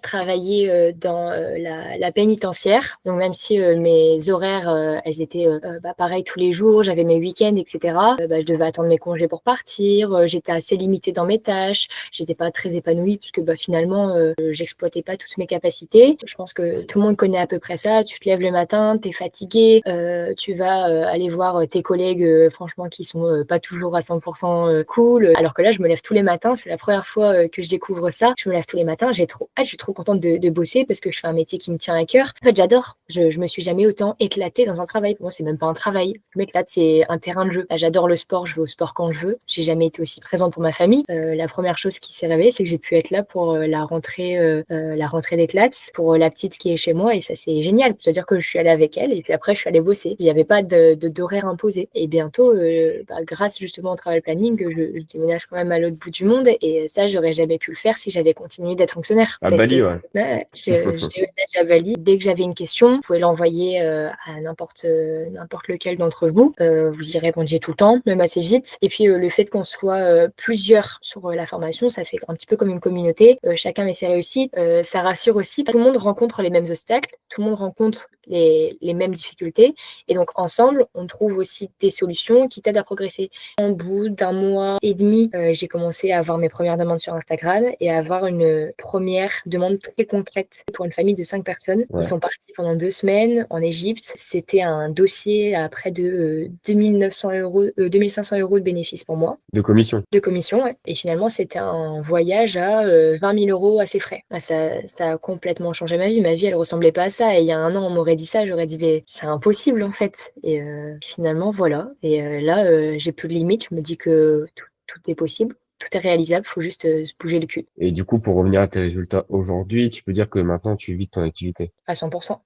travaillais dans la pénitentiaire. Donc même si mes horaires, elles étaient pareil tous les jours, j'avais mes week-ends, etc. Je devais attendre mes congés pour partir. J'étais assez limitée dans mes tâches. J'étais pas très épanouie puisque finalement, j'exploitais pas toutes mes capacités. Je pense que tout le monde connaît à peu près ça. Tu te lèves le matin, t'es fatigué, tu vas aller voir tes collègues, franchement, qui sont pas toujours à 100% cool. Alors que là, je me lève tous les matins. C'est la première fois que je découvre ça. Je me lève tous les matins. J'ai trop hâte. Je suis trop contente de bosser parce que je fais un métier qui me tient à cœur. En fait, j'adore. Je me suis jamais autant éclatée dans un travail. Pour moi, c'est même pas un travail. Je m'éclate, c'est un terrain de jeu. Là, j'adore le sport. Je vais au sport quand je veux. J'ai jamais été aussi présente pour ma famille. La première chose qui s'est révélée, c'est que j'ai pu être là pour la rentrée des classes, pour la petite qui est chez moi, et ça, c'est génial. C'est-à-dire que je suis allée avec elle et puis après, je suis allée bosser. Il n'y avait pas d'horaire imposé. Et bientôt, grâce justement au travail planning, je déménage quand même à l'autre bout du monde, et ça, j'aurais jamais pu le faire si j'avais continué d'être fonctionnaire. À Parce que Bali, ouais. je déménage à Bali. Dès que j'avais une question, vous pouvez l'envoyer à n'importe lequel d'entre vous. Vous y répondiez tout le temps, même assez vite. Et puis le fait qu'on soit plusieurs sur la formation, ça fait un petit peu comme une communauté. Chacun met ses réussites. Ça rassure aussi. Tout le monde rencontre les mêmes obstacles. Tout le monde rencontre les mêmes difficultés. Et donc ensemble, on trouve aussi des solutions qui t'aident à progresser. Au bout d'un mois et demi, j'ai commencé à avoir mes premières demandes sur Instagram et à avoir une première demande très concrète pour une famille de 5 personnes. Ils Ouais. sont partis pendant 2 semaines en Égypte. C'était un dossier à près de 2900 euros, 2500 euros de bénéfices pour moi, De commission. de commission. Ouais. Et finalement, c'était un voyage à 20 000 euros à ses frais. Ça a complètement changé ma vie. Ma vie, elle ressemblait pas à ça. Et il y a un an, on m'aurait dit ça, j'aurais dit, mais c'est impossible en fait. Et finalement, voilà. Et là, j'ai plus de limites. Je me dis que tout est possible. Tout est réalisable, faut juste se bouger le cul Et du coup, pour revenir à tes résultats aujourd'hui, tu peux dire que maintenant tu vis de ton activité. à 100%.